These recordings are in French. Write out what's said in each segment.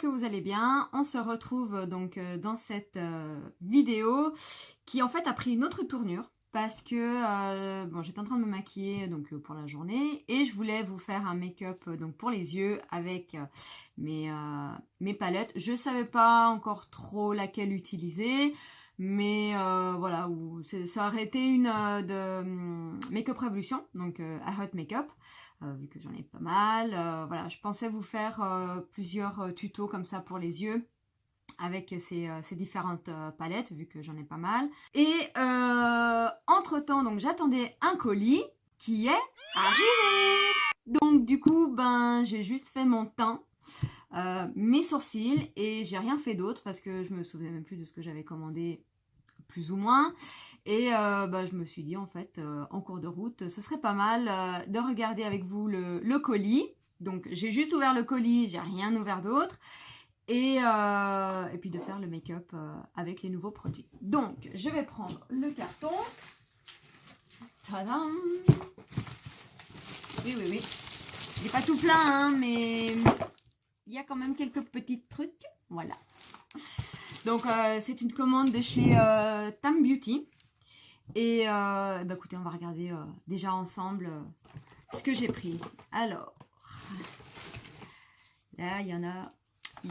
que vous allez bien. On se retrouve donc dans cette vidéo qui en fait a pris une autre tournure parce que bon, j'étais en train de me maquiller donc pour la journée et je voulais vous faire un make-up donc pour les yeux avec mes palettes. Je savais pas encore trop laquelle utiliser. Mais voilà, ça aurait été une de Make-up Revolution, donc I Heart Makeup, vu que j'en ai pas mal. Voilà, je pensais vous faire plusieurs tutos comme ça pour les yeux avec ces différentes palettes, vu que j'en ai pas mal. Et entre-temps, donc j'attendais un colis qui est arrivé. Donc du coup, ben j'ai juste fait mon teint. Mes sourcils et j'ai rien fait d'autre parce que je me souvenais même plus de ce que j'avais commandé plus ou moins et bah, je me suis dit en fait en cours de route ce serait pas mal de regarder avec vous le colis. Donc j'ai juste ouvert le colis, j'ai rien ouvert d'autre et puis de faire le make-up avec les nouveaux produits. Donc je vais prendre le carton. Tadam! Oui, il n'est pas tout plein hein, mais il y a quand même quelques petits trucs. Voilà. Donc, c'est une commande de chez Tam Beauty. Et bah, écoutez, on va regarder déjà ensemble ce que j'ai pris. Alors, là, il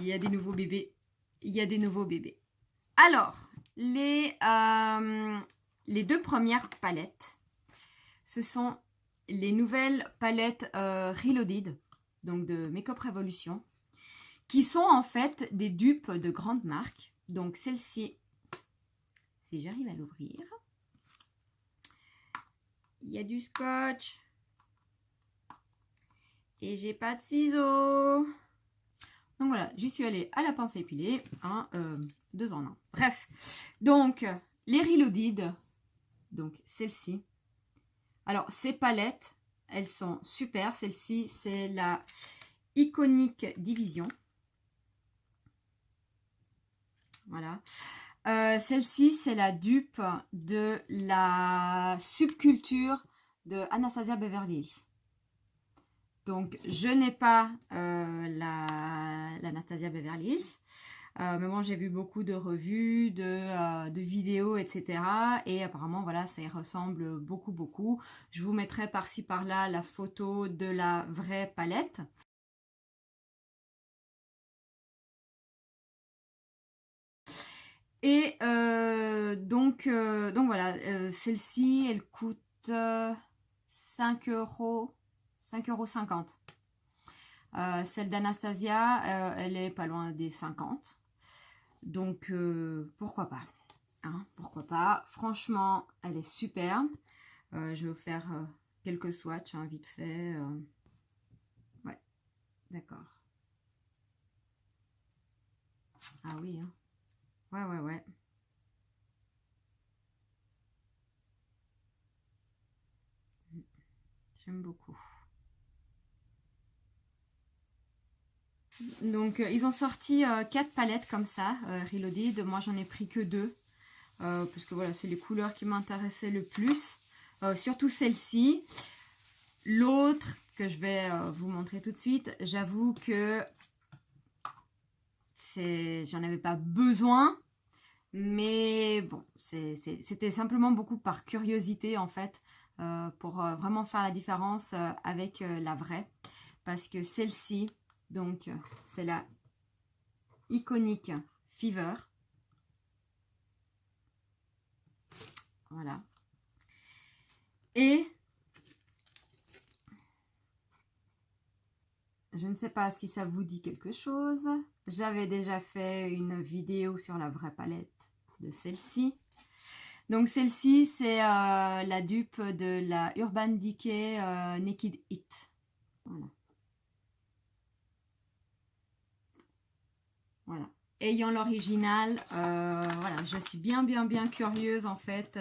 y a des nouveaux bébés. Il y a des nouveaux bébés. Alors, les deux premières palettes, ce sont les nouvelles palettes Reloaded, donc de Make-up Revolution, qui sont en fait des dupes de grandes marques. Donc celle-ci, si j'arrive à l'ouvrir, il y a du scotch et j'ai pas de ciseaux. Donc voilà, j'y suis allée à la pince à épiler, hein, 2 en 1. Bref, donc les Reloaded, donc celle-ci. Alors ces palettes, elles sont super. Celle-ci, c'est la Iconic Division. Voilà. Celle-ci, c'est la dupe de la subculture de Anastasia Beverly Hills. Donc, je n'ai pas l'Anastasia Beverly Hills. Mais bon, j'ai vu beaucoup de revues, de vidéos, etc. Et apparemment, voilà, ça y ressemble beaucoup. Je vous mettrai par-ci, par-là la photo de la vraie palette. Et donc voilà, celle-ci, elle coûte 5,50 €. Celle d'Anastasia, elle est pas loin des 50. Donc pourquoi pas, hein, pourquoi pas. Franchement, elle est superbe. Je vais vous faire quelques swatchs, hein, vite fait. Ouais, d'accord. Ah oui, hein. Ouais. J'aime beaucoup. Donc, ils ont sorti 4 palettes comme ça, Reloaded. Moi, j'en ai pris que 2. Parce que voilà, c'est les couleurs qui m'intéressaient le plus. Surtout celle-ci. L'autre, que je vais vous montrer tout de suite, j'avoue que j'en avais pas besoin. Mais bon, c'était simplement beaucoup par curiosité en fait, pour vraiment faire la différence avec la vraie. Parce que celle-ci, donc c'est la Iconic Fever. Voilà. Et je ne sais pas si ça vous dit quelque chose. J'avais déjà fait une vidéo sur la vraie palette de celle-ci. Donc celle-ci, c'est la dupe de la Urban Decay Naked It. Voilà. Voilà. Ayant l'original, voilà, je suis bien curieuse en fait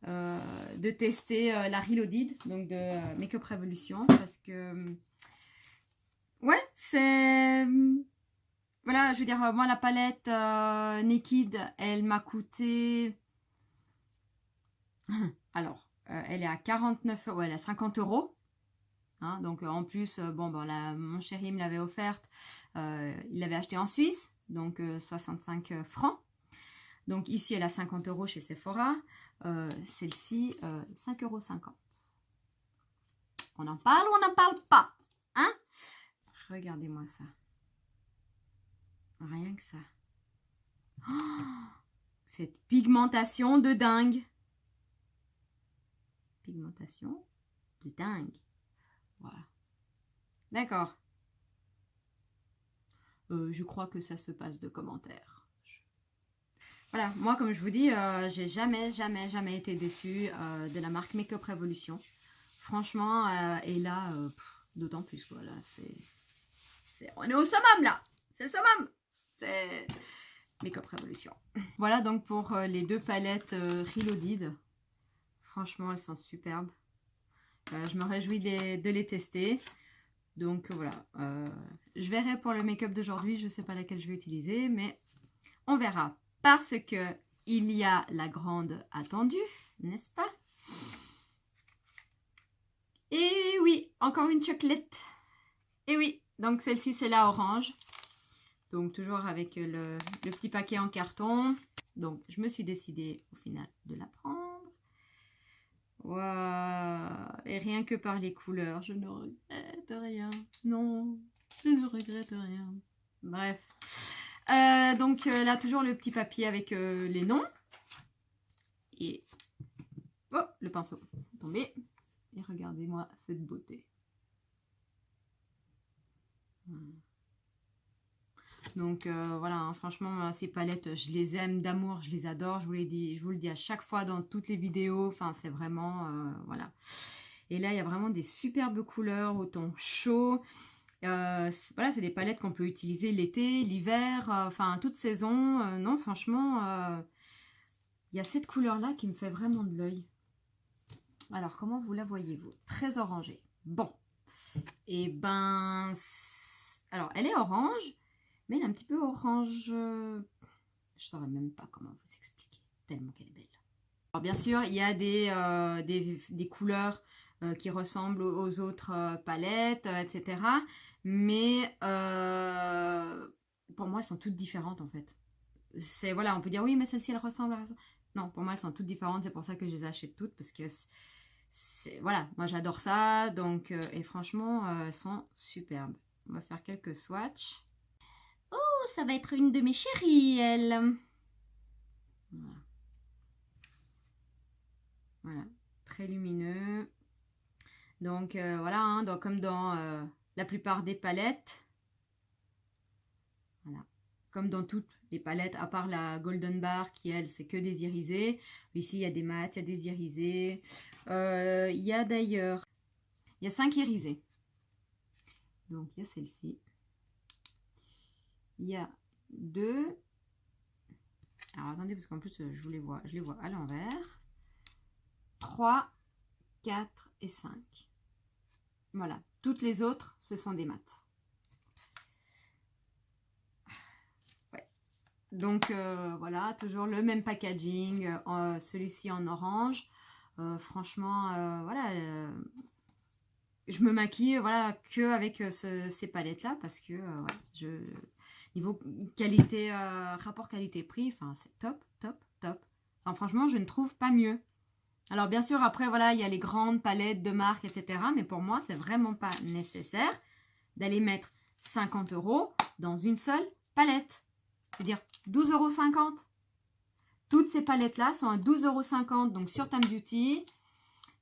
de tester la Reloaded, donc de Make-up Revolution, parce que ouais, c'est voilà, je veux dire, moi la palette Naked, elle m'a coûté alors elle est à 49 €, ouais, elle est à 50 €. Hein, donc en plus, bon, ben, mon chéri me l'avait offerte. Il l'avait acheté en Suisse, donc 65 francs. Donc ici, elle a 50 € chez Sephora. Celle-ci, 5,50 €. On en parle ou on n'en parle pas? Hein? Regardez-moi ça. Rien que ça. Oh, cette pigmentation de dingue. Pigmentation de dingue. Voilà. D'accord. Je crois que ça se passe de commentaires. Voilà, moi comme je vous dis, j'ai jamais été déçue de la marque Make Up Revolution. Franchement, et là, d'autant plus quoi. Là, on est au summum là. C'est le summum. C'est Make Up Revolution. Voilà donc pour les deux palettes Reloaded. Franchement, elles sont superbes. Je me réjouis de les tester. Donc voilà, je verrai pour le make-up d'aujourd'hui. Je ne sais pas laquelle je vais utiliser, mais on verra. Parce que il y a la grande attendue, n'est-ce pas? Et oui, encore une chocolate. Et oui, donc celle-ci c'est la orange. Donc toujours avec le petit paquet en carton. Donc je me suis décidée au final de la prendre. Waouh! Et rien que par les couleurs, je ne regrette rien. Non, je ne regrette rien. Bref. Donc là, toujours le petit papier avec les noms. Et... oh, le pinceau est tombé. Et regardez-moi cette beauté. Donc voilà, hein, franchement, ces palettes, je les aime d'amour, je les adore. Je vous le dis à chaque fois dans toutes les vidéos. Enfin, c'est vraiment... voilà. Et là, il y a vraiment des superbes couleurs au ton chaud. Voilà, c'est des palettes qu'on peut utiliser l'été, l'hiver, enfin toute saison. Non, franchement, il y a cette couleur-là qui me fait vraiment de l'œil. Alors, comment vous la voyez-vous? Très orangée. Bon. Et ben... alors, elle est orange, mais elle est un petit peu orange... je ne saurais même pas comment vous expliquer, tellement qu'elle est belle. Alors, bien sûr, il y a des couleurs... qui ressemblent aux autres palettes, etc. Mais pour moi, elles sont toutes différentes en fait. Voilà, on peut dire oui, mais celle-ci, elle ressemble à ça. Non, pour moi, elles sont toutes différentes. C'est pour ça que je les achète toutes parce que voilà, moi j'adore ça. Donc, et franchement, elles sont superbes. On va faire quelques swatchs. Oh, ça va être une de mes chéries, elle. Voilà. Voilà, très lumineux. Donc voilà, hein, comme dans la plupart des palettes. Voilà. Comme dans toutes les palettes, à part la Golden Bar qui, elle, c'est que des irisés. Ici, il y a des mats, il y a des irisés. Il y a d'ailleurs... il y a 5 irisés. Donc, il y a celle-ci. Il y a 2. Alors, attendez, parce qu'en plus, je les vois à l'envers. 3, 4 et 5. Voilà, toutes les autres, ce sont des mats. Ouais. Donc, voilà, toujours le même packaging, celui-ci en orange. Franchement, voilà, je me maquille voilà, qu'avec ces palettes-là parce que, voilà, niveau qualité, rapport qualité-prix, enfin, c'est top, top, top. Enfin, franchement, je ne trouve pas mieux. Alors, bien sûr, après, voilà, il y a les grandes palettes de marque, etc. Mais pour moi, c'est vraiment pas nécessaire d'aller mettre 50 € dans une seule palette. C'est-à-dire 12,50 €. Toutes ces palettes-là sont à 12,50 € donc sur Tam Beauty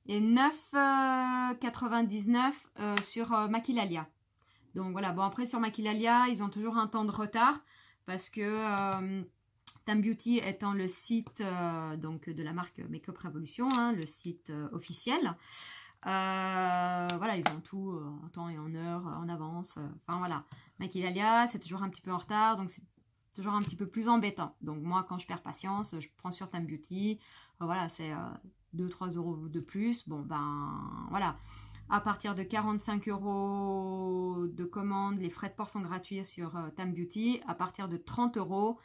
et 9,99 € sur Maquilalia. Donc voilà, bon après sur Maquilalia, ils ont toujours un temps de retard parce que... Tam Beauty étant le site donc de la marque Make Up Revolution, hein, le site officiel. Voilà, ils ont tout en temps et en heure, en avance. Enfin voilà, Maquilalia, c'est toujours un petit peu en retard, donc c'est toujours un petit peu plus embêtant. Donc moi, quand je perds patience, je prends sur Tam Beauty. Voilà, c'est 2-3 € de plus. Bon, ben voilà. À partir de 45 € de commande, les frais de port sont gratuits sur Tam Beauty. À partir de 30 €,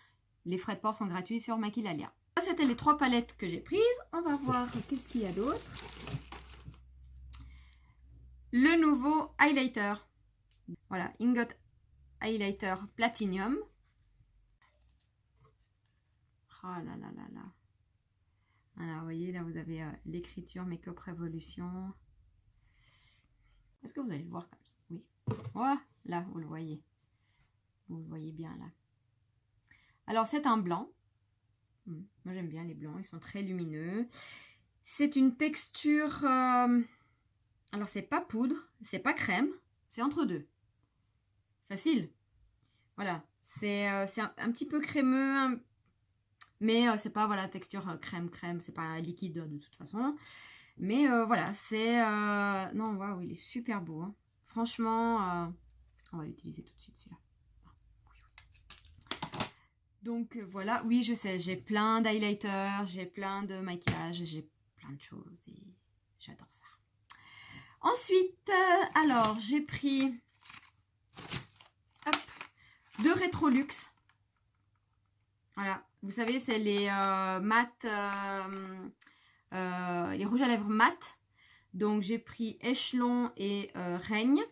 les frais de port sont gratuits sur Maquilalia. Ça, c'était les 3 palettes que j'ai prises. On va voir qu'est-ce qu'il y a d'autre. le nouveau highlighter. Voilà, Ingot Highlighter Platinum. Oh là là là là. Alors, vous voyez, là, vous avez l'écriture Make-up Revolution. Est-ce que vous allez le voir comme ça? Oui. Oh, là, vous le voyez. Vous le voyez bien, là. Alors, c'est un blanc. Moi, j'aime bien les blancs. Ils sont très lumineux. C'est une texture... alors, c'est pas poudre, c'est pas crème. C'est entre deux. Facile. Voilà. C'est un petit peu crémeux, mais c'est pas, voilà, texture crème. C'est pas liquide de toute façon. Mais voilà, c'est... non, waouh, il est super beau. Hein. Franchement, on va l'utiliser tout de suite, celui-là. Donc voilà, oui, je sais, j'ai plein d'highlighters, j'ai plein de maquillage, j'ai plein de choses et j'adore ça. Ensuite, alors, j'ai pris deux Rétrolux. Voilà, vous savez, c'est les mat, les rouges à lèvres mat. Donc, j'ai pris Échelon et Règne.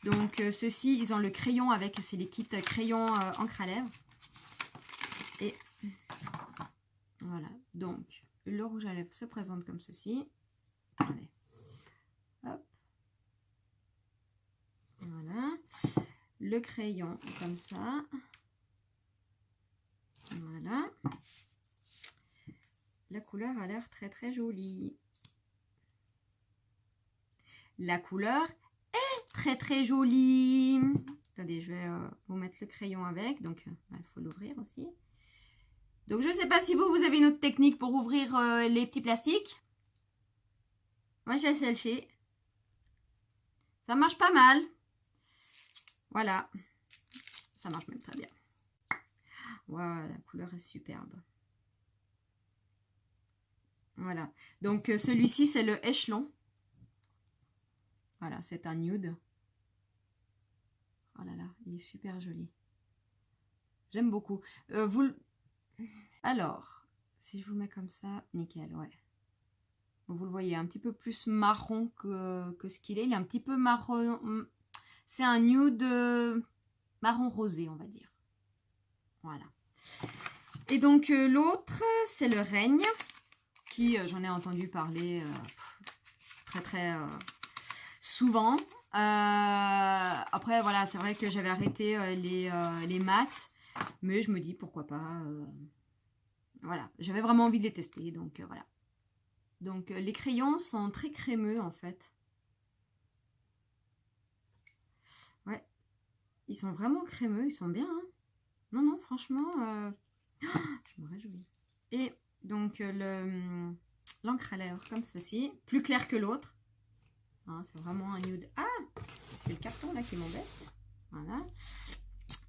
Donc, ceux-ci, ils ont le crayon avec, c'est les kits crayon encre à lèvres. Et voilà, donc le rouge à lèvres se présente comme ceci. Attendez. Hop. Voilà. Le crayon comme ça. Voilà. La couleur a l'air très très jolie. La couleur est très très jolie. Attendez, je vais vous mettre le crayon avec. Donc, il faut l'ouvrir aussi. Donc, je ne sais pas si vous avez une autre technique pour ouvrir les petits plastiques. Moi, j'ai celle-ci. Ça marche pas mal. Voilà. Ça marche même très bien. Voilà, la couleur est superbe. Voilà. Donc, celui-ci, c'est le Échelon. Voilà, c'est un nude. Oh là là, il est super joli. J'aime beaucoup. Alors, si je vous mets comme ça, nickel, ouais. Vous le voyez, un petit peu plus marron que ce qu'il est. Il est un petit peu marron. C'est un nude marron rosé, on va dire. Voilà. Et donc, l'autre, c'est le Règne, qui, j'en ai entendu parler très, très souvent. Après, voilà, c'est vrai que j'avais arrêté les mats, mais je me dis, pourquoi pas. Voilà, j'avais vraiment envie de les tester, donc voilà. Donc, les crayons sont très crémeux, en fait. Ouais, ils sont vraiment crémeux, ils sont bien. Hein. Non, non, franchement, je me réjouis. Et donc, l'encre à lèvres, comme ceci, plus clair que l'autre. Hein, c'est vraiment un nude. Ah, c'est le carton, là, qui m'embête. Voilà.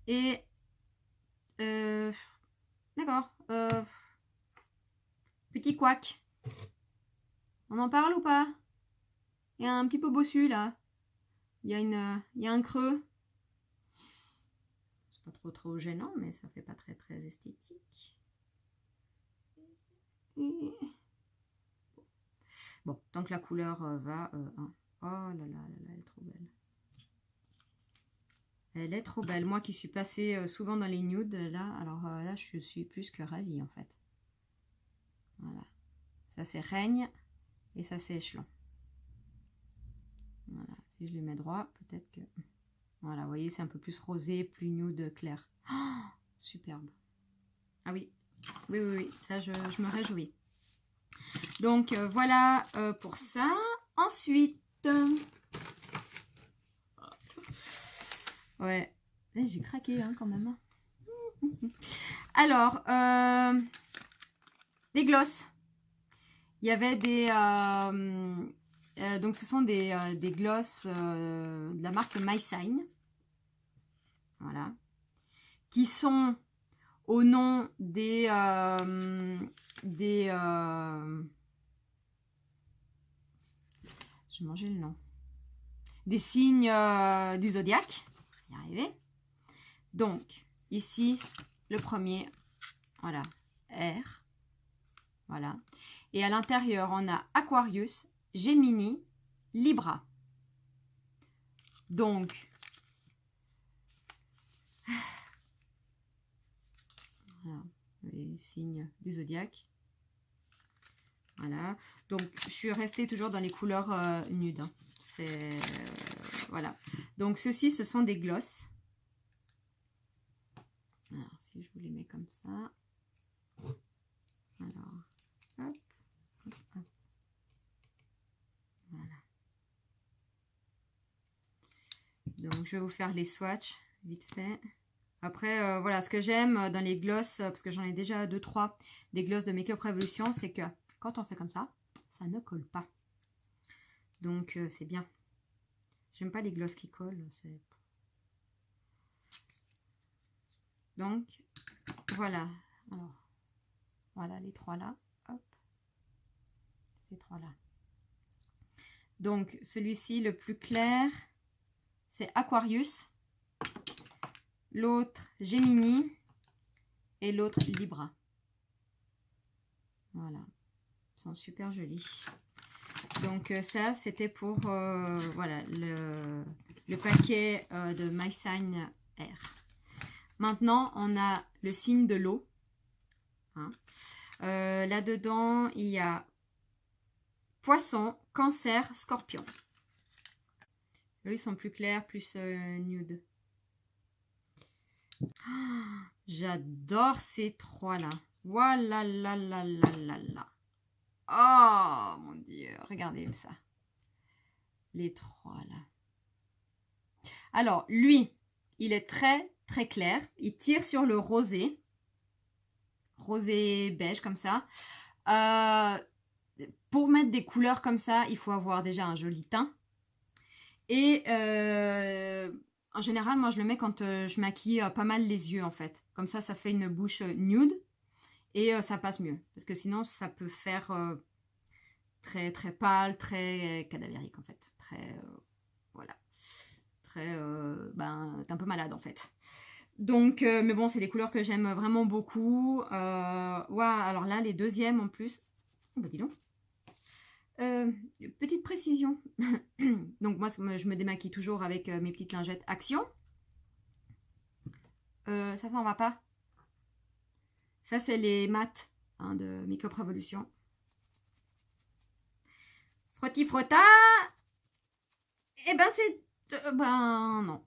Et, d'accord. Petit couac. On en parle ou pas? Il y a un petit peu bossu là. Il y a un creux. C'est pas trop gênant, mais ça fait pas très esthétique. Bon, tant que la couleur va. Oh là là là là, elle est trop belle. Elle est trop belle. Moi qui suis passée souvent dans les nudes, là, alors là, je suis plus que ravie en fait. Voilà. Ça c'est Règne et ça c'est Échelon. Voilà. Si je les mets droit, peut-être que... Voilà, vous voyez, c'est un peu plus rosé, plus nude clair. Oh, superbe. Ah oui. Oui, oui, oui. Ça, je me réjouis. Donc, voilà pour ça. Ensuite... Ouais. J'ai craqué hein, quand même. Alors, des glosses. Il y avait des... donc, ce sont des glosses de la marque MySign. Voilà. Qui sont au nom des j'ai mangé le nom. Des signes du zodiaque. On va y arriver. Donc, ici, le premier, voilà, R. Voilà. Et à l'intérieur, on a Aquarius, Gemini, Libra. Donc, voilà, les signes du zodiaque. Voilà, donc je suis restée toujours dans les couleurs nudes. Hein. C'est voilà. Donc ceux-ci, ce sont des glosses. Alors si je vous les mets comme ça. Alors, hop, hop, hop. Voilà. Donc je vais vous faire les swatchs vite fait. Après, voilà, ce que j'aime dans les glosses, parce que j'en ai déjà 2-3, des glosses de Make Up Revolution, c'est que quand on fait comme ça ne colle pas. Donc, c'est bien. J'aime pas les glosses qui collent. Donc, voilà. Alors, voilà les 3 là. Hop. Ces 3 là. Donc, celui-ci, le plus clair, c'est Aquarius. L'autre, Gemini. Et l'autre, Libra. Voilà. Ils sont super jolis. Donc ça, c'était pour voilà, le paquet de My Sign Air. Maintenant, on a le signe de l'eau. Hein. Là-dedans, il y a Poisson, Cancer, Scorpion. Eux, ils sont plus clairs, plus nude. Oh, j'adore ces 3-là. Voilà, là, là, là, là, là. Oh, mon Dieu. Regardez ça. Les 3, là. Alors, lui, il est très, très clair. Il tire sur le rosé. Rosé beige, comme ça. Pour mettre des couleurs comme ça, il faut avoir déjà un joli teint. Et en général, moi, je le mets quand je maquille pas mal les yeux, en fait. Comme ça fait une bouche nude. Et ça passe mieux. Parce que sinon, ça peut faire très, très pâle, très cadavérique, en fait. Très, voilà. Très, t'es un peu malade, en fait. Donc, mais bon, c'est des couleurs que j'aime vraiment beaucoup. Ouais, alors là, les deuxièmes, en plus. Oh, bah dis donc. Petite précision. Donc, moi, je me démaquille toujours avec mes petites lingettes Action. Ça s'en va pas. Ça, c'est les mats hein, de Make Up Revolution. Frotti frotta. Eh ben, c'est... ben, non.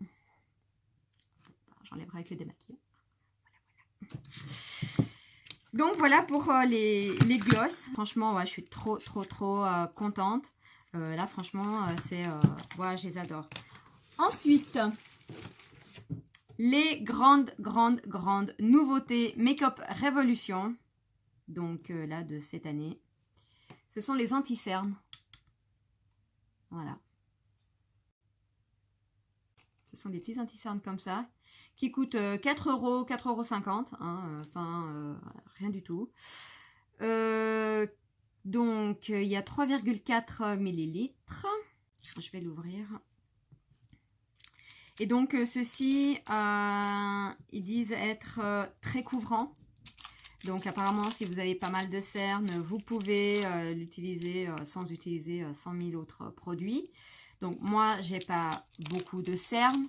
J'enlèverai avec le démaquillant. Voilà, voilà. Donc, voilà pour les glosses. Franchement, ouais, je suis trop contente. Là, franchement, c'est... ouais, je les adore. Ensuite... les grandes nouveautés Make Up Revolution, donc là de cette année, ce sont les anti-cernes. Voilà. Ce sont des petits anti-cernes comme ça, qui coûtent 4 €, 4,50 €, hein, enfin rien du tout. Donc il y a 3,4 millilitres. Je vais l'ouvrir. Et donc, ceux-ci, ils disent être très couvrants. Donc, apparemment, si vous avez pas mal de cernes, vous pouvez l'utiliser sans utiliser 100 000 autres produits. Donc, moi, j'ai pas beaucoup de cernes.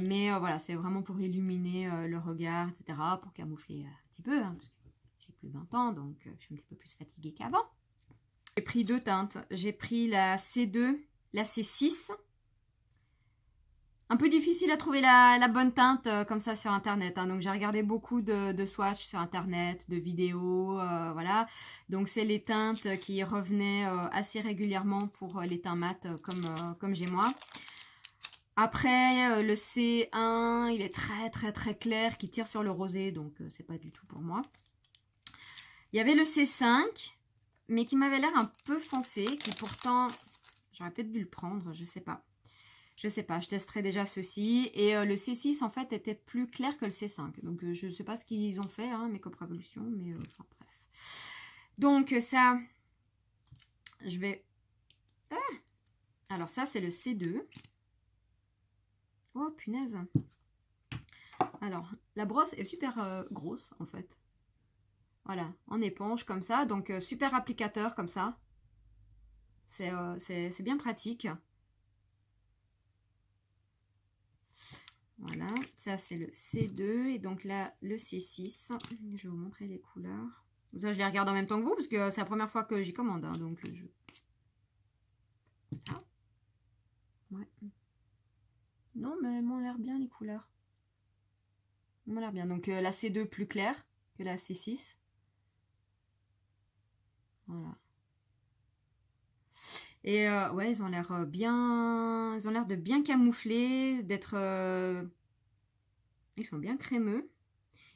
Mais voilà, c'est vraiment pour illuminer le regard, etc. Pour camoufler un petit peu. Hein, parce que j'ai plus de 20 ans, donc je suis un petit peu plus fatiguée qu'avant. J'ai pris 2 teintes. J'ai pris la C2, la C6. Un peu difficile à trouver la bonne teinte comme ça sur internet. Hein. Donc j'ai regardé beaucoup de swatchs sur internet, de vidéos, voilà. Donc c'est les teintes qui revenaient assez régulièrement pour les teints mat comme j'ai moi. Après le C1, il est très clair, qui tire sur le rosé, donc c'est pas du tout pour moi. Il y avait le C5, mais qui m'avait l'air un peu foncé, qui pourtant, j'aurais peut-être dû le prendre, je sais pas. Je sais pas, je testerai déjà ceci. Et le C6, en fait, était plus clair que le C5. Donc, je ne sais pas ce qu'ils ont fait, hein, Make Up Revolution, mais enfin, bref. Donc, ça, je vais... Ah, alors, ça, c'est le C2. Oh, punaise. Alors, la brosse est super grosse, en fait. Voilà, en éponge, comme ça. Donc, super applicateur, comme ça. C'est bien pratique. Voilà, ça c'est le C2 et donc là le C6. Je vais vous montrer les couleurs. Ça, je les regarde en même temps que vous parce que c'est la première fois que j'y commande. Hein, donc je... Ah. Ouais. Non, mais elles m'ont l'air bien les couleurs. Elles m'ont l'air bien. Donc la C2 plus claire que la C6. Voilà. Et ouais, ils ont l'air bien... Ils ont l'air de bien camoufler, d'être... Ils sont bien crémeux.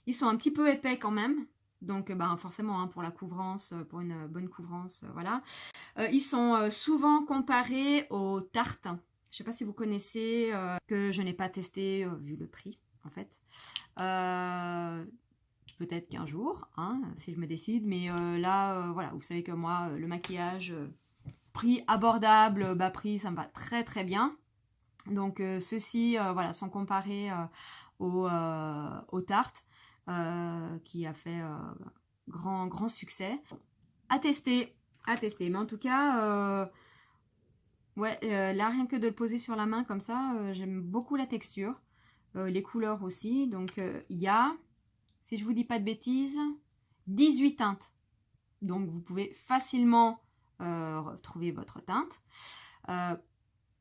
Ils sont un petit peu épais quand même. Donc ben, forcément, hein, pour la couvrance, pour une bonne couvrance, voilà. Ils sont souvent comparés aux tartes. Je ne sais pas si vous connaissez, que je n'ai pas testé vu le prix, en fait. Peut-être qu'un jour, hein, si je me décide. Mais là, voilà, vous savez que moi, le maquillage, prix abordable, bas prix, ça me va très très bien. Donc ceux-ci, voilà, sont comparés aux tartes, qui a fait grand succès. À tester, à tester. Mais en tout cas, ouais, là rien que de le poser sur la main comme ça, j'aime beaucoup la texture, les couleurs aussi. Donc il y a, si je vous dis pas de bêtises, 18 teintes. Donc vous pouvez facilement trouver votre teinte.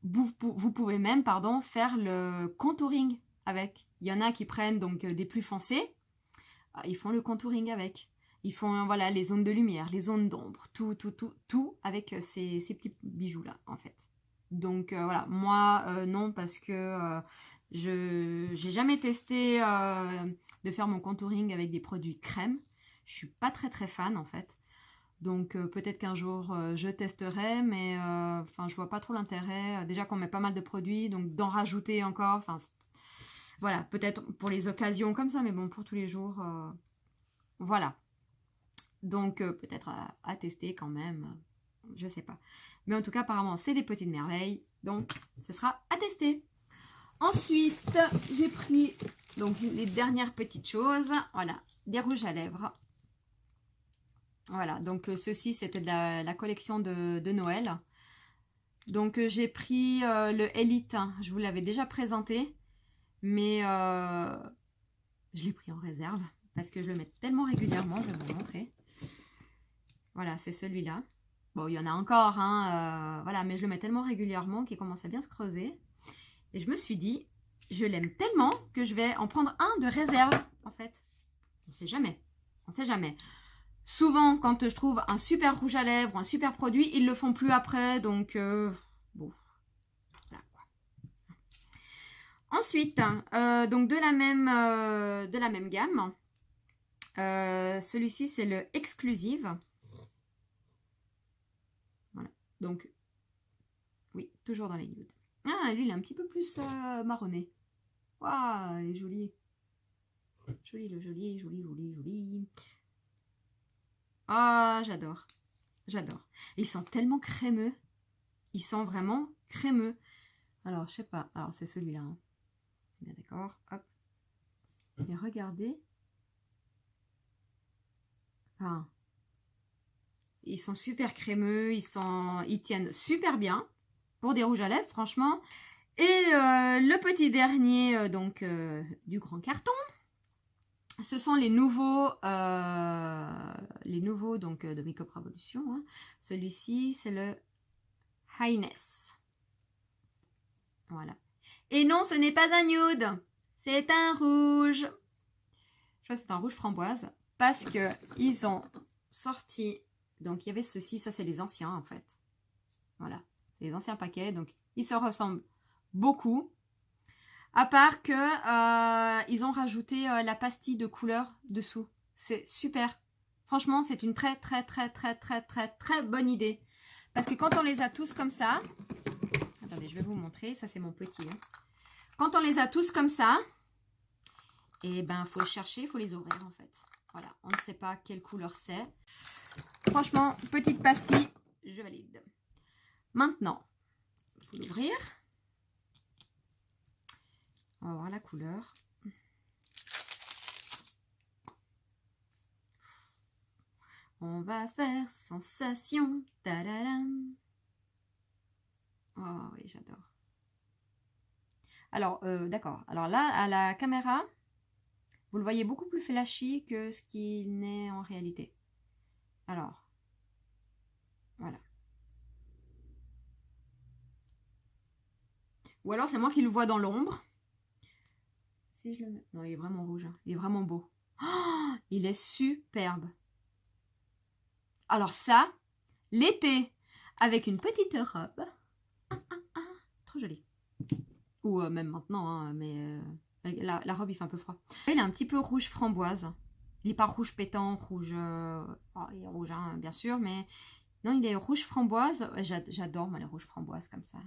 Vous pouvez même, pardon, faire le contouring avec. Il y en a qui prennent donc des plus foncés, ils font le contouring avec. Ils font voilà, les zones de lumière, les zones d'ombre, tout avec ces petits bijoux-là, en fait. Donc voilà, moi, non, parce que je n'ai jamais testé de faire mon contouring avec des produits crème. Je suis pas très fan, en fait. Donc peut-être qu'un jour je testerai, mais enfin je vois pas trop l'intérêt. Déjà qu'on met pas mal de produits, donc d'en rajouter encore. Enfin voilà, peut-être pour les occasions comme ça, mais bon pour tous les jours, voilà. Donc peut-être à tester quand même, je sais pas. Mais en tout cas apparemment c'est des petites merveilles, donc ce sera à tester. Ensuite j'ai pris donc les dernières petites choses, voilà, des rouges à lèvres. Voilà, donc ceci c'était de la collection de Noël. Donc j'ai pris le Elite, hein. Je vous l'avais déjà présenté, mais je l'ai pris en réserve parce que je le mets tellement régulièrement, je vais vous montrer. Voilà, c'est celui-là. Bon, il y en a encore, hein, voilà, mais je le mets tellement régulièrement qu'il commence à bien se creuser. Et je me suis dit, je l'aime tellement que je vais en prendre un de réserve, en fait. On ne sait jamais, on ne sait jamais. Souvent, quand je trouve un super rouge à lèvres ou un super produit, ils le font plus après, donc bon, voilà quoi. Ensuite, donc de la même gamme, celui-ci c'est le Exclusive. Voilà, donc oui, toujours dans les nudes. Ah, lui il est un petit peu plus marronné. Waouh, il est joli. Joli, le joli, joli. Ah, j'adore. J'adore. Ils sont tellement crémeux. Ils sont vraiment crémeux. Alors, je sais pas. Alors, c'est celui-là. Hein. Bien d'accord. Hop. Et regardez. Enfin, ils sont super crémeux. Ils tiennent super bien. Pour des rouges à lèvres, franchement. Et le petit dernier, donc, du grand carton. Ce sont les nouveaux donc, de Makeup Revolution. Hein. Celui-ci, c'est le Highness. Voilà. Et non, ce n'est pas un nude. C'est un rouge. Je crois que c'est un rouge framboise. Parce que ils ont sorti... Donc, il y avait ceci. Ça, c'est les anciens, en fait. Voilà. C'est les anciens paquets. Donc, ils se ressemblent beaucoup. À part que ils ont rajouté la pastille de couleur dessous. C'est super. Franchement, c'est une très bonne idée. Parce que quand on les a tous comme ça... Attendez, je vais vous montrer. Ça, c'est mon petit. Hein. Quand on les a tous comme ça, et ben, faut chercher, il faut les ouvrir, en fait. Voilà, on ne sait pas quelle couleur c'est. Franchement, petite pastille, je valide. Maintenant, il faut l'ouvrir. On va voir la couleur. On va faire sensation. Tadadam. Oh oui, j'adore. Alors, d'accord. Alors là, à la caméra, vous le voyez beaucoup plus flashy que ce qu'il n'est en réalité. Alors, voilà. Ou alors, c'est moi qui le vois dans l'ombre. Si je le mets... Non, il est vraiment rouge. Hein. Il est vraiment beau. Oh, il est superbe. Alors ça, l'été, avec une petite robe. Trop jolie. Ou même maintenant, hein, mais la robe, il fait un peu froid. Il est un petit peu rouge framboise. Il n'est pas rouge pétant, rouge... oh, il est rouge, hein, bien sûr, mais... Non, il est rouge framboise. J'adore, moi, les rouges framboises comme ça.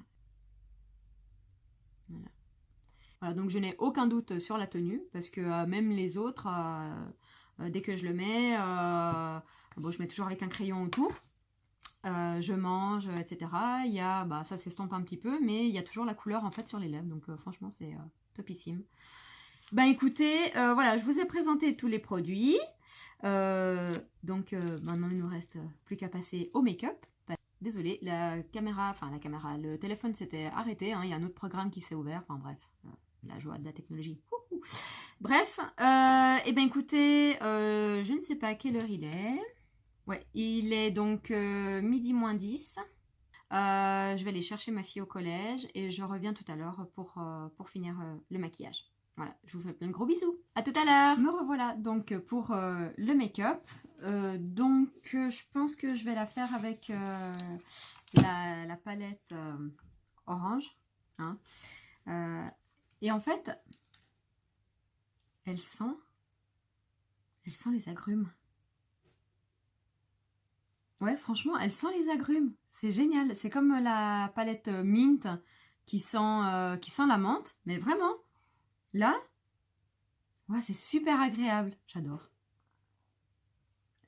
Voilà. Voilà, donc je n'ai aucun doute sur la tenue, parce que même les autres, dès que je le mets, bon, je mets toujours avec un crayon autour. Je mange, etc. Il y a, bah, ça s'estompe un petit peu, mais il y a toujours la couleur en fait sur les lèvres, donc franchement c'est topissime. Ben écoutez, voilà, je vous ai présenté tous les produits. Donc maintenant il ne nous reste plus qu'à passer au make-up. Désolée, la caméra, le téléphone s'était arrêté, hein, il y a un autre programme qui s'est ouvert, enfin bref, la joie de la technologie. Bref, et ben écoutez, je ne sais pas à quelle heure il est. Ouais, il est donc midi moins 10. Je vais aller chercher ma fille au collège et je reviens tout à l'heure pour finir le maquillage. Voilà, je vous fais plein de gros bisous. À tout à l'heure. Me revoilà donc pour le make-up. Je pense que je vais la faire avec la palette orange. Hein. Et en fait, elle sent les agrumes. Ouais, franchement, elle sent les agrumes. C'est génial. C'est comme la palette Mint qui sent la menthe. Mais vraiment, là, ouais, c'est super agréable. J'adore.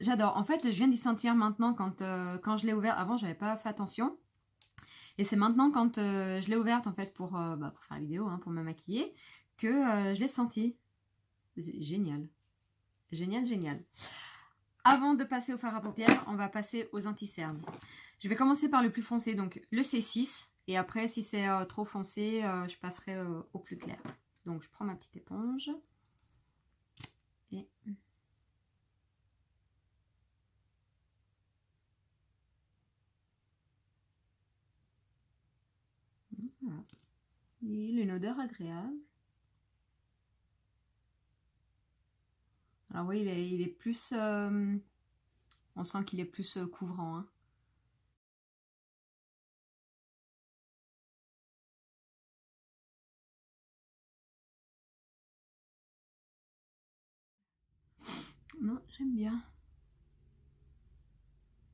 J'adore. En fait, je viens d'y sentir maintenant quand je l'ai ouverte. Avant, j'avais pas fait attention. Et c'est maintenant quand je l'ai ouverte en fait pour faire la vidéo, hein, pour me maquiller, que je l'ai senti. Génial. Génial, génial. Avant de passer au fard à paupières, on va passer aux anti-cernes. Je vais commencer par le plus foncé, donc le C6. Et après, si c'est trop foncé, je passerai au plus clair. Donc, je prends ma petite éponge. Et... voilà. Il a une odeur agréable. Alors oui, il est plus... on sent qu'il est plus couvrant. Hein. Non, j'aime bien.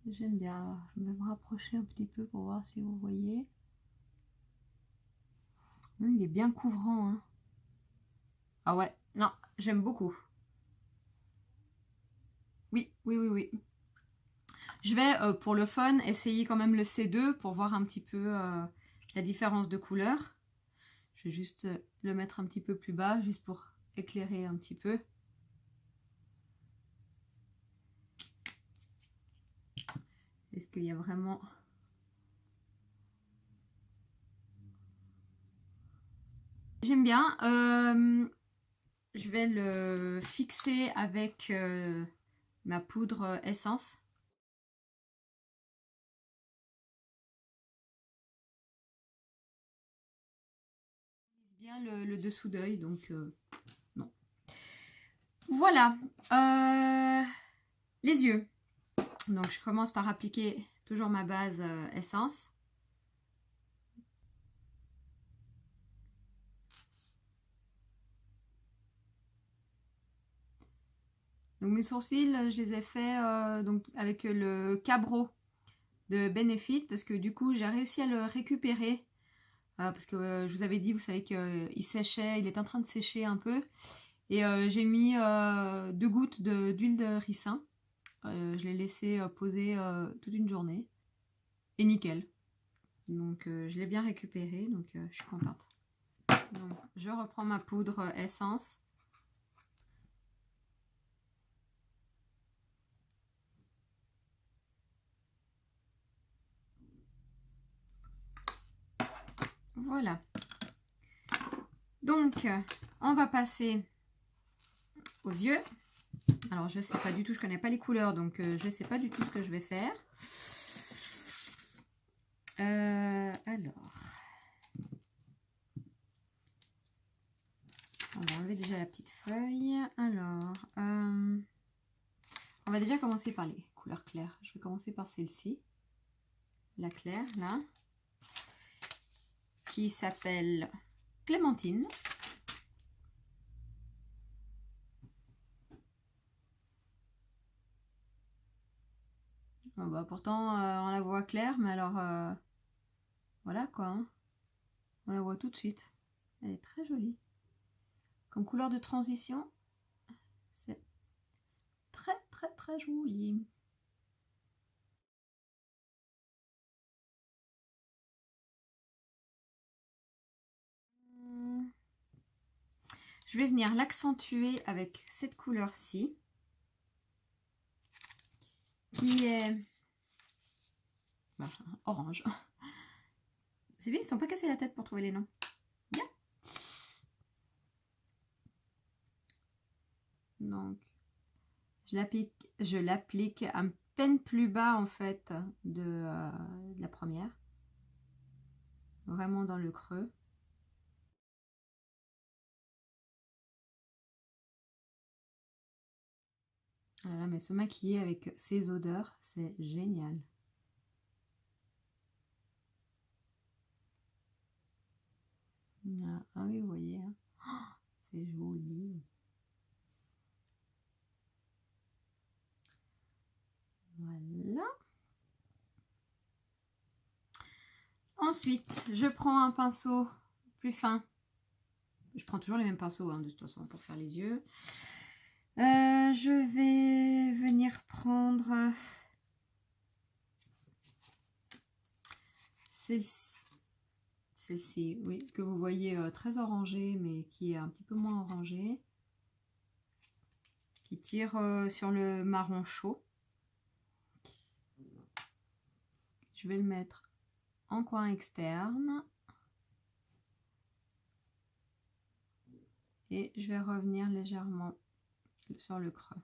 J'aime bien. Je vais me rapprocher un petit peu pour voir si vous voyez. Il est bien couvrant. Hein. Ah ouais, non, j'aime beaucoup. Oui, oui, oui, oui. Je vais, pour le fun, essayer quand même le C2 pour voir un petit peu la différence de couleur. Je vais juste le mettre un petit peu plus bas, juste pour éclairer un petit peu. Est-ce qu'il y a vraiment... J'aime bien. Je vais le fixer avec ma poudre essence. Bien le dessous d'œil, donc non. Voilà. Les yeux. Donc je commence par appliquer toujours ma base essence. Donc mes sourcils, je les ai faits donc avec le Cabro de Benefit parce que du coup j'ai réussi à le récupérer parce que je vous avais dit, vous savez qu'il séchait, il est en train de sécher un peu et j'ai mis 2 gouttes d'huile de ricin. Je l'ai laissé poser toute une journée et nickel. Donc je l'ai bien récupéré, donc je suis contente. Donc je reprends ma poudre essence. Voilà. Donc, on va passer aux yeux. Alors, je sais pas du tout, je connais pas les couleurs, donc je sais pas du tout ce que je vais faire. Alors, on va enlever déjà la petite feuille. Alors, on va déjà commencer par les couleurs claires. Je vais commencer par celle-ci, la claire, là, qui s'appelle Clémentine. Oh bah, pourtant, on la voit claire, mais alors, voilà quoi. Hein. On la voit tout de suite. Elle est très jolie. Comme couleur de transition, c'est très très très joli. Je vais venir l'accentuer avec cette couleur-ci, qui est bah, orange. C'est bien, ils ne sont pas cassés la tête pour trouver les noms. Bien. Donc, je l'applique à peine plus bas en fait de la première. Vraiment dans le creux. Voilà, mais se maquiller avec ces odeurs, c'est génial. Ah oui, vous voyez, hein. Oh, c'est joli. Voilà. Ensuite, je prends un pinceau plus fin. Je prends toujours les mêmes pinceaux, hein, de toute façon, pour faire les yeux. Je vais venir prendre celle-ci, oui, que vous voyez très orangée, mais qui est un petit peu moins orangée. Qui tire sur le marron chaud. Je vais le mettre en coin externe. Et je vais revenir légèrement sur le creux.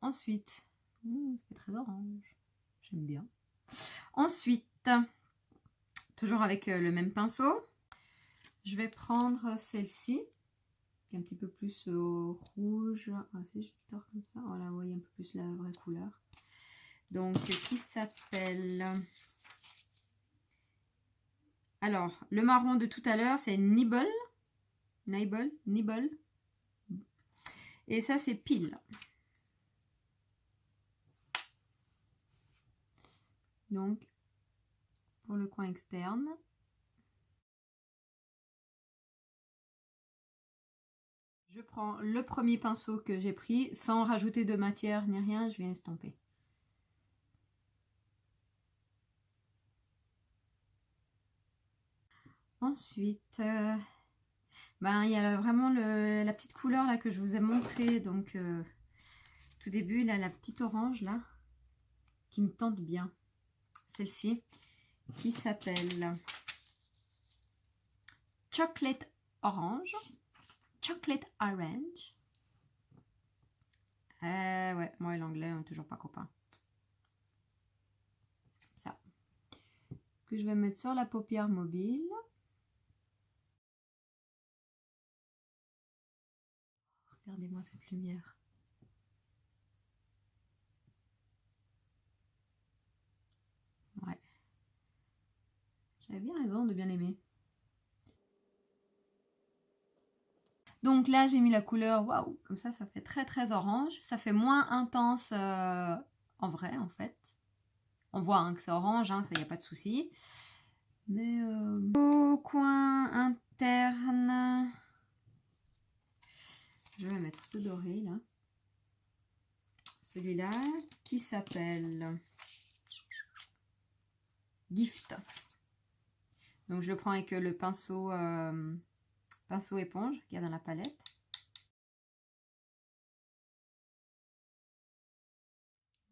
Ensuite, ça fait très orange. J'aime bien. Ensuite, toujours avec le même pinceau, je vais prendre celle-ci, qui est un petit peu plus rouge. Ah, si je tord comme ça, voilà, vous voyez un peu plus la vraie couleur. Donc, qui s'appelle... Alors, le marron de tout à l'heure, c'est Nibble. Nibble. Et ça, c'est Pile. Donc, pour le coin externe. Je prends le premier pinceau que j'ai pris, sans rajouter de matière ni rien, je viens estomper. Ensuite, ben, il y a vraiment la petite couleur là que je vous ai montré, donc tout début, là, la petite orange là, qui me tente bien. Celle-ci, qui s'appelle Chocolate Orange. Chocolate Orange. Ouais, moi et l'anglais, on n'est toujours pas copains. Ça. Que je vais mettre sur la paupière mobile. Regardez-moi cette lumière. Ouais. J'avais bien raison de bien aimer. Donc là, j'ai mis la couleur, waouh, comme ça fait très très orange. Ça fait moins intense en vrai, en fait. On voit hein, que c'est orange, hein, ça, il n'y a pas de souci. Mais au coin interne, je vais mettre ce doré là. Celui-là qui s'appelle Gift. Donc je le prends avec le pinceau, pinceau éponge qu'il y a dans la palette.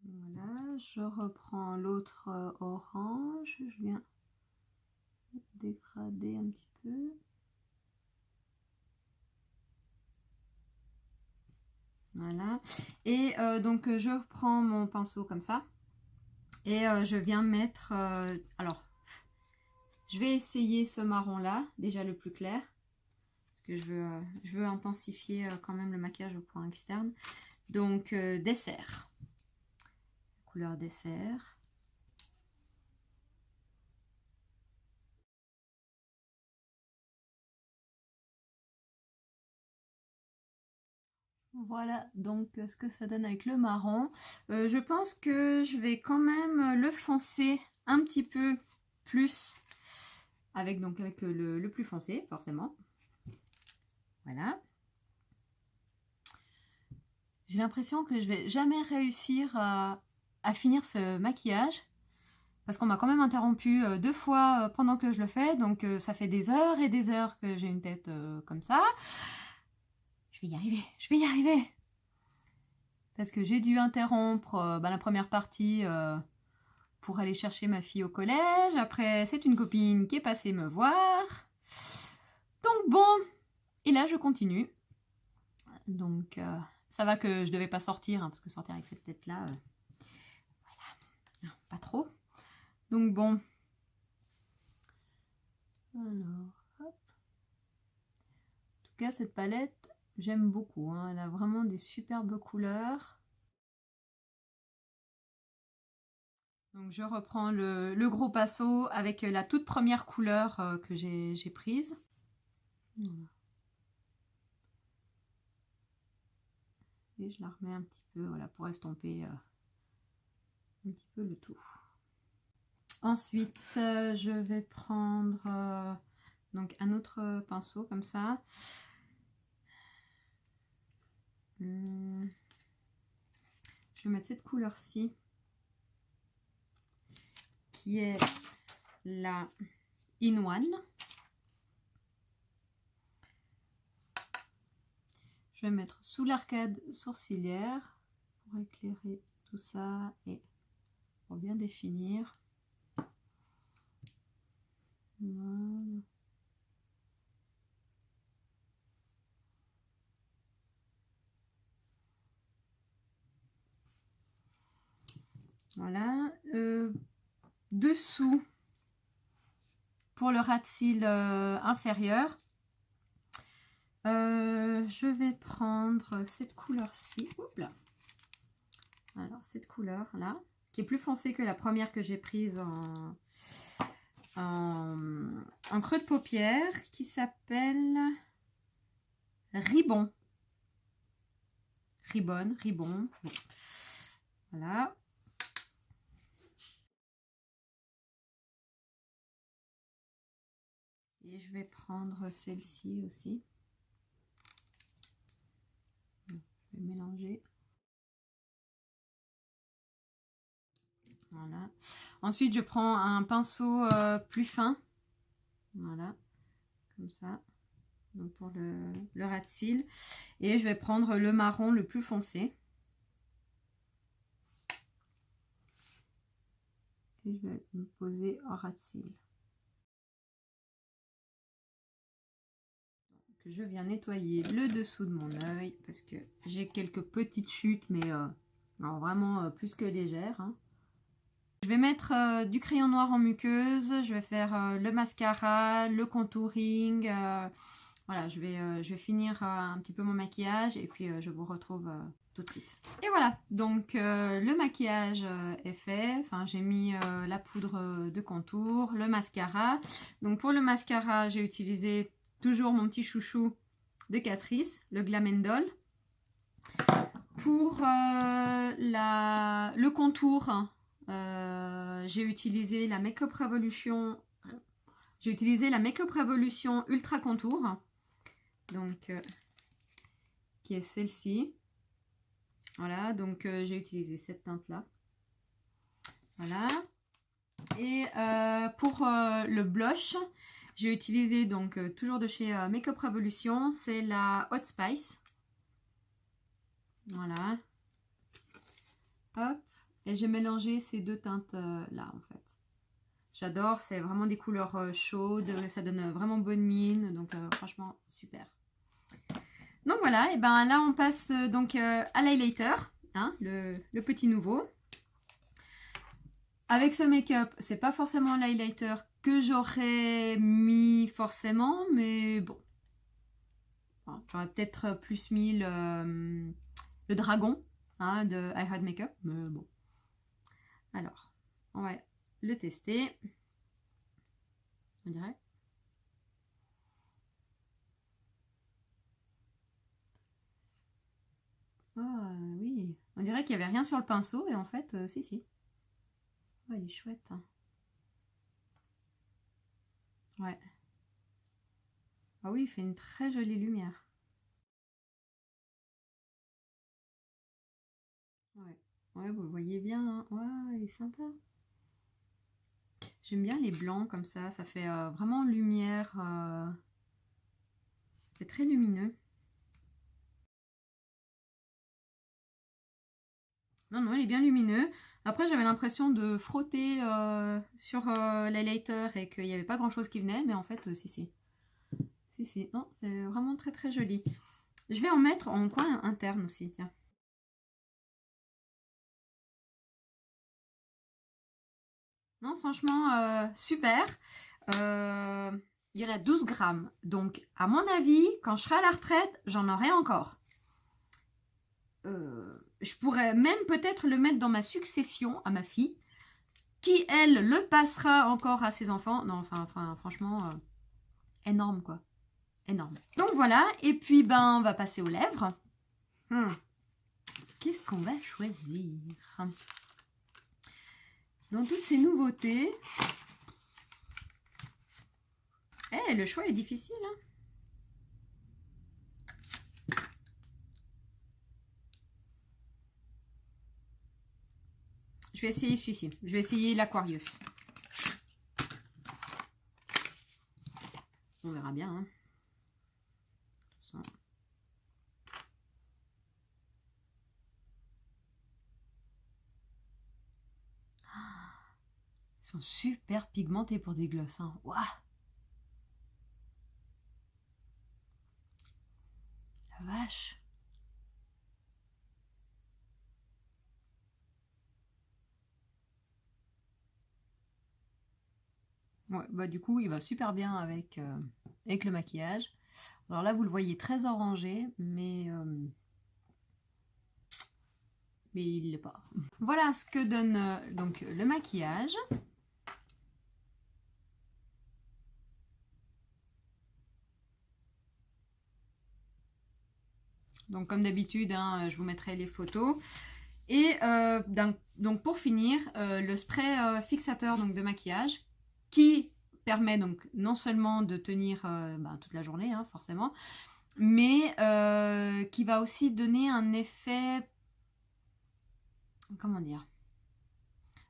Voilà, je reprends l'autre orange. Je viens dégrader un petit peu. Voilà. Et donc je prends mon pinceau comme ça. Et je viens mettre... alors, je vais essayer ce marron là, déjà le plus clair. Parce que je veux intensifier quand même le maquillage au point externe. Donc dessert. Couleur dessert. Voilà donc ce que ça donne avec le marron. Je pense que je vais quand même le foncer un petit peu plus avec le plus foncé forcément. Voilà. J'ai l'impression que je vais jamais réussir à finir ce maquillage parce qu'on m'a quand même interrompu 2 fois pendant que je le fais, donc ça fait des heures et des heures que j'ai une tête comme ça. Je vais y arriver. Parce que j'ai dû interrompre la première partie pour aller chercher ma fille au collège. Après, c'est une copine qui est passée me voir. Donc bon, et là je continue. Donc ça va que je devais pas sortir, hein, parce que sortir avec cette tête-là, voilà, pas trop. Donc bon. Alors, hop. En tout cas, cette palette, j'aime beaucoup, hein. Elle a vraiment des superbes couleurs. Donc je reprends le gros pinceau avec la toute première couleur que j'ai prise. Voilà. Et je la remets un petit peu, voilà, pour estomper un petit peu le tout. Ensuite, je vais prendre donc un autre pinceau comme ça. Je vais mettre cette couleur-ci, qui est la In One. Je vais mettre sous l'arcade sourcilière pour éclairer tout ça et pour bien définir. Voilà. Voilà. Dessous, pour le ras de cils inférieur, je vais prendre cette couleur-ci. Alors, cette couleur-là, qui est plus foncée que la première que j'ai prise en creux de paupière, qui s'appelle Ribbon. Ribbon. Bon. Voilà. Et je vais prendre celle-ci aussi. Je vais mélanger. Voilà. Ensuite, je prends un pinceau plus fin. Voilà. Comme ça. Donc pour le ras de cils. Et je vais prendre le marron le plus foncé. Et je vais me poser en ras de cils. Donc, je viens nettoyer le dessous de mon œil parce que j'ai quelques petites chutes, mais alors vraiment plus que légères. Hein. Je vais mettre du crayon noir en muqueuse. Je vais faire le mascara, le contouring. Voilà, je vais finir un petit peu mon maquillage et puis je vous retrouve tout de suite. Et voilà, donc le maquillage est fait. Enfin, j'ai mis la poudre de contour, le mascara. Donc pour le mascara, j'ai utilisé toujours mon petit chouchou de Catrice, le Glamendol. Pour le contour, j'ai utilisé la Makeup Revolution. J'ai utilisé la Makeup Revolution Ultra Contour. Donc, qui est celle-ci. Voilà, donc j'ai utilisé cette teinte-là. Voilà. Et pour le blush, j'ai utilisé donc toujours de chez Makeup Revolution, c'est la Hot Spice. Voilà. Hop. Et j'ai mélangé ces deux teintes là en fait. J'adore, c'est vraiment des couleurs chaudes, ça donne vraiment bonne mine, donc franchement super. Donc voilà, et ben là on passe donc à l'highlighter, hein, le petit nouveau. Avec ce make-up, c'est pas forcément l'highlighter que j'aurais mis forcément, mais bon. Enfin, j'aurais peut-être plus mis le dragon, hein, de I Had Makeup, mais bon. Alors, on va le tester. On dirait. Ah oui, on dirait qu'il n'y avait rien sur le pinceau et en fait, si, si. Oh, il est chouette. Hein. Ouais. Ah oui, il fait une très jolie lumière. Ouais, ouais, vous le voyez bien. Hein. Ouais, il est sympa. J'aime bien les blancs comme ça fait vraiment lumière. C'est très lumineux. Non, non, il est bien lumineux. Après, j'avais l'impression de frotter sur l'highlighter et qu'il n'y avait pas grand chose qui venait, mais en fait, si, si. Si, si. Non, c'est vraiment très, très joli. Je vais en mettre en coin interne aussi, tiens. Non, franchement, super. Il y en a 12 grammes. Donc, à mon avis, quand je serai à la retraite, j'en aurai encore. Je pourrais même peut-être le mettre dans ma succession à ma fille, qui, elle, le passera encore à ses enfants. Non, enfin franchement, énorme, quoi. Énorme. Donc, voilà. Et puis, ben, on va passer aux lèvres. Qu'est-ce qu'on va choisir? Dans toutes ces nouveautés... Eh, le choix est difficile, hein. Je vais essayer celui-ci. Je vais essayer l'Aquarius. On verra bien. Hein. Ils sont super pigmentés pour des glosses. Hein. Waouh! La vache! Ouais, bah du coup, il va super bien avec, avec le maquillage. Alors là, vous le voyez très orangé, mais il l'est pas. Voilà ce que donne donc le maquillage. Donc comme d'habitude, hein, je vous mettrai les photos. Et donc pour finir, le spray fixateur donc, de maquillage qui permet donc non seulement de tenir toute la journée, hein, forcément, mais qui va aussi donner un effet, comment dire,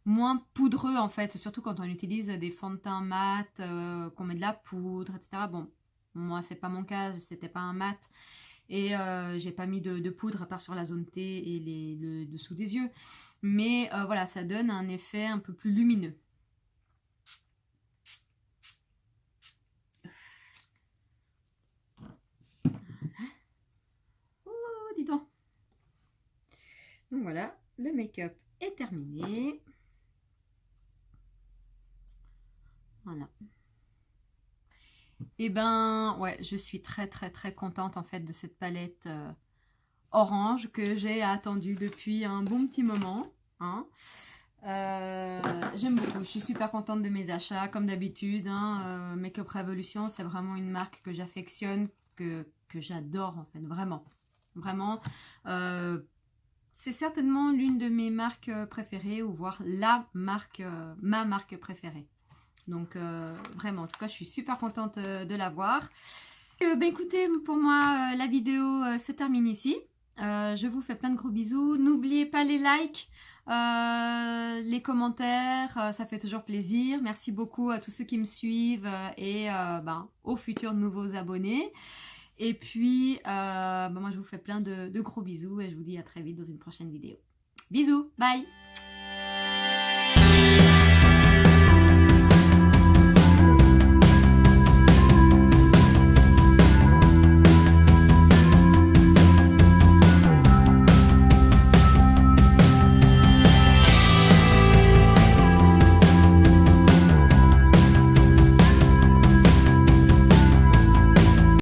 moins poudreux en fait, surtout quand on utilise des fonds de teint mat, qu'on met de la poudre, etc. Bon, moi c'est pas mon cas, c'était pas un mat. Et j'ai pas mis de poudre à part sur la zone T et le dessous des yeux. Mais voilà, ça donne un effet un peu plus lumineux. Oh, dis donc. Donc voilà, le make-up est terminé. Voilà. Et ben, ouais, je suis très très très contente en fait de cette palette orange que j'ai attendue depuis un bon petit moment. Hein. J'aime beaucoup, je suis super contente de mes achats comme d'habitude. Hein, Makeup Revolution, c'est vraiment une marque que j'affectionne, que j'adore en fait, vraiment. Vraiment, c'est certainement l'une de mes marques préférées ou voire la marque, ma marque préférée. Donc vraiment, en tout cas, je suis super contente de l'avoir. Écoutez, pour moi, la vidéo se termine ici. Je vous fais plein de gros bisous. N'oubliez pas les likes, les commentaires, ça fait toujours plaisir. Merci beaucoup à tous ceux qui me suivent et aux futurs nouveaux abonnés. Et puis, moi je vous fais plein de gros bisous et je vous dis à très vite dans une prochaine vidéo. Bisous, bye!